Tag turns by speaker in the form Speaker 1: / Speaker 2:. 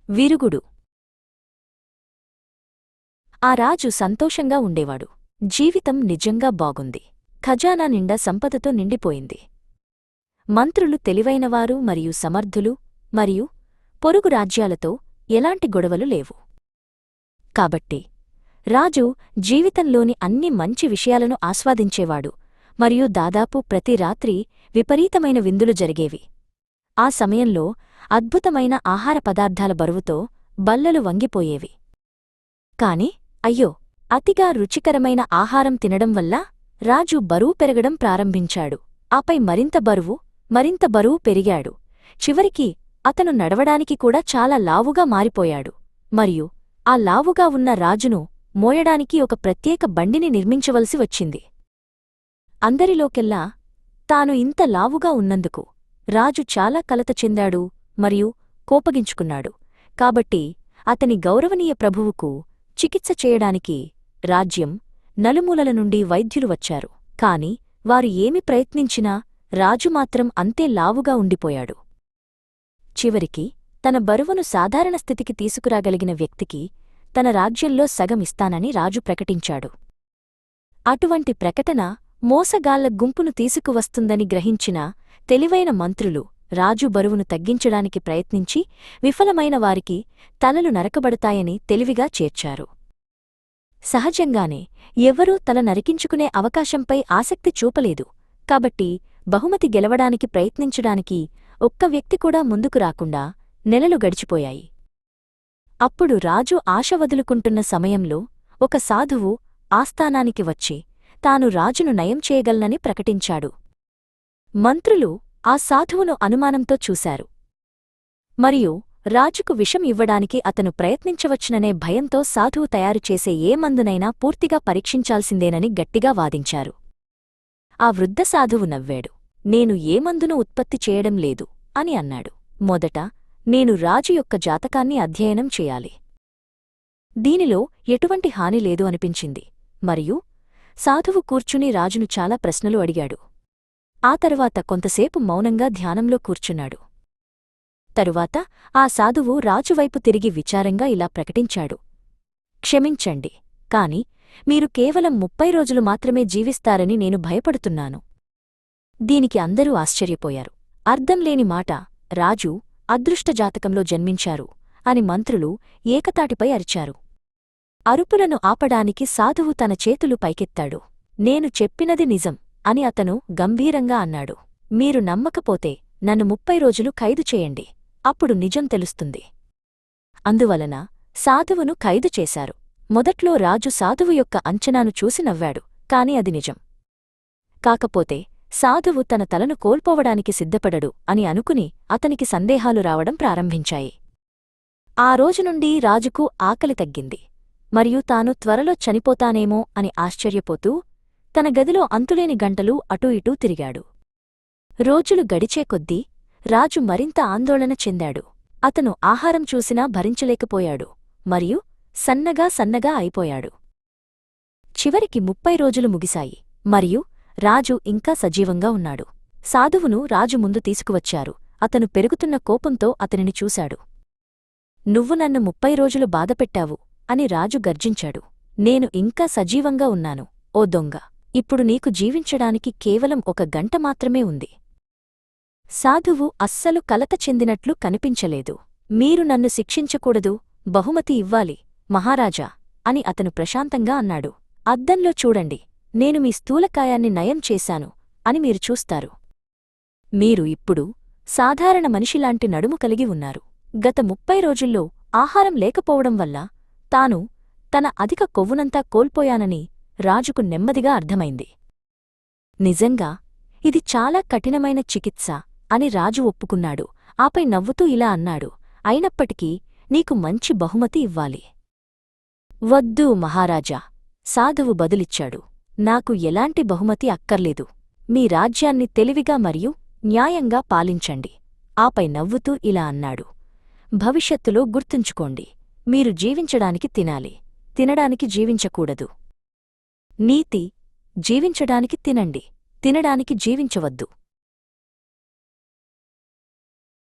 Speaker 1: విరుగుడు. ఆ రాజు సంతోషంగా ఉండేవాడు. జీవితం నిజంగా బాగుంది. ఖజానా నిండా సంపదతో నిండిపోయింది. మంత్రులు తెలివైనవారు మరియు సమర్థులు, మరియు పొరుగు రాజ్యాలతో ఎలాంటి గొడవలు లేవు. కాబట్టి రాజు జీవితంలోని అన్ని మంచి విషయాలను ఆస్వాదించేవాడు, మరియు దాదాపు ప్రతి రాత్రి విపరీతమైన విందులు జరిగేవి. ఆ సమయంలో అద్భుతమైన ఆహార పదార్థాల బరువుతో బల్లలు వంగిపోయేవి. కాని అయ్యో, అతిగా రుచికరమైన ఆహారం తినడం వల్ల రాజు బరువు పెరగడం ప్రారంభించాడు. ఆపై మరింత బరువు పెరిగాడు. చివరికి అతను నడవడానికి కూడా చాలా లావుగా మారిపోయాడు, మరియు ఆ లావుగా ఉన్న రాజును మోయడానికి ఒక ప్రత్యేక బండిని నిర్మించవలసి వచ్చింది. అందరిలోకెల్లా తాను ఇంత లావుగా ఉన్నందుకు రాజు చాలా కలత చెందాడు మరియు కోపగించుకున్నాడు. కాబట్టి అతని గౌరవనీయ ప్రభువుకు చికిత్స చేయడానికి రాజ్యం నలుమూలల నుండి వైద్యులు వచ్చారు. కాని వారు ఏమి ప్రయత్నించినా రాజు మాత్రం అంతే లావుగా ఉండిపోయాడు. చివరికి తన బరువును సాధారణ స్థితికి తీసుకురాగలిగిన వ్యక్తికి తన రాజ్యంలో సగం ఇస్తానని రాజు ప్రకటించాడు. అటువంటి ప్రకటన మోసగాళ్ల గుంపును తీసుకువస్తుందని గ్రహించిన తెలివైన మంత్రులు రాజు బరువును తగ్గించడానికి ప్రయత్నించి విఫలమైన వారికి తలలు నరకబడతాయని తెలివిగా చేర్చారు. సహజంగానే ఎవ్వరూ తల నరికించుకునే అవకాశంపై ఆసక్తి చూపలేదు. కాబట్టి బహుమతి గెలవడానికి ప్రయత్నించడానికి ఒక్క వ్యక్తి కూడా ముందుకు రాకుండా నెలలు గడిచిపోయాయి. అప్పుడు రాజు ఆశ వదులుకుంటున్న సమయంలో ఒక సాధువు ఆస్థానానికి వచ్చి తాను రాజును నయం చేయగలనని ప్రకటించాడు. మంత్రులు ఆ సాధువును అనుమానంతో చూశారు, మరియు రాజుకు విషం ఇవ్వడానికి అతను ప్రయత్నించవచ్చుననే భయంతో సాధువు తయారుచేసే ఏ మందునైనా పూర్తిగా పరీక్షించాల్సిందేనని గట్టిగా వాదించారు. ఆ వృద్ధ సాధువు నవ్వాడు. నేను ఏ మందును ఉత్పత్తి చేయడం లేదు అని అన్నాడు. మొదట నేను రాజు యొక్క జాతకాన్ని అధ్యయనం చేయాలి. దీనిలో ఎటువంటి హాని లేదు అనిపించింది, మరియు సాధువు కూర్చుని రాజును చాలా ప్రశ్నలు అడిగాడు. ఆ తరువాత కొంతసేపు మౌనంగా ధ్యానంలో కూర్చున్నాడు. తరువాత ఆ సాధువు రాజువైపు తిరిగి విచారంగా ఇలా ప్రకటించాడు. క్షమించండి, కాని మీరు కేవలం 30 రోజులు మాత్రమే జీవిస్తారని నేను భయపడుతున్నాను. దీనికి అందరూ ఆశ్చర్యపోయారు. అర్థంలేని మాట, రాజు అదృష్టజాతకంలో జన్మించారు అని మంత్రులు ఏకతాటిపై అరిచారు. అరుపులను ఆపడానికి సాధువు తన చేతులు పైకెత్తాడు. నేను చెప్పినది నిజం అని అతను గంభీరంగా అన్నాడు. మీరు నమ్మకపోతే నన్ను 30 రోజులు ఖైదు చేయండి, అప్పుడు నిజం తెలుస్తుంది. అందువలన సాధువును ఖైదు చేశారు. మొదట్లో రాజు సాధువు యొక్క అంచనాను చూసి నవ్వాడు, కాని అది నిజం. కాకపోతే సాధువు తన తలను కోల్పోవడానికి సిద్ధపడడు అని అనుకుని అతనికి సందేహాలు రావడం ప్రారంభించాయి. ఆ రోజునుండి రాజుకు ఆకలి తగ్గింది, మరియు తాను త్వరలో చనిపోతానేమో అని ఆశ్చర్యపోతూ తన గదిలో అంతులేని గంటలు అటూ ఇటూ తిరిగాడు. రోజులు గడిచే కొద్దీ రాజు మరింత ఆందోళన చెందాడు. అతను ఆహారం చూసినా భరించలేకపోయాడు, మరియు సన్నగా అయిపోయాడు. చివరికి 30 రోజులు ముగిశాయి, మరియు రాజు ఇంకా సజీవంగా ఉన్నాడు. సాధువును రాజు ముందు తీసుకువచ్చారు. అతను పెరుగుతున్న కోపంతో అతనిని చూశాడు. నువ్వు నన్ను 30 రోజులు బాధపెట్టావు అని రాజు గర్జించాడు. నేను ఇంకా సజీవంగా ఉన్నాను, ఓ దొంగ. ఇప్పుడు నీకు జీవించడానికి కేవలం 1 గంట మాత్రమే ఉంది. సాధువు అస్సలు కలత చెందినట్లు కనిపించలేదు. మీరు నన్ను శిక్షించకూడదు, బహుమతి ఇవ్వాలి మహారాజా అని అతను ప్రశాంతంగా అన్నాడు. అద్దంలో చూడండి, నేను మీ స్థూలకాయాన్ని నయం చేశాను అని మీరు చూస్తారు. మీరు ఇప్పుడు సాధారణ మనిషిలాంటి నడుము కలిగి ఉన్నారు. గత 30 రోజుల్లో ఆహారం లేకపోవడం వల్ల తాను తన అధిక కొవ్వునంతా కోల్పోయానని రాజుకు నెమ్మదిగా అర్థమైంది. నిజంగా ఇది చాలా కఠినమైన చికిత్స అని రాజు ఒప్పుకున్నాడు. ఆపై నవ్వుతూ ఇలా అన్నాడు, అయినప్పటికీ నీకు మంచి బహుమతి ఇవ్వాలి. వద్దు మహారాజా, సాధువు బదులిచ్చాడు. నాకు ఎలాంటి బహుమతి అక్కర్లేదు. మీ రాజ్యాన్ని తెలివిగా మరియు న్యాయంగా పాలించండి. ఆపై నవ్వుతూ ఇలా అన్నాడు, భవిష్యత్తులో గుర్తుంచుకోండి, మీరు జీవించడానికి తినాలి, తినడానికి జీవించకూడదు. నీతి, జీవించడానికి తినండి, తినడానికి జీవించవద్దు.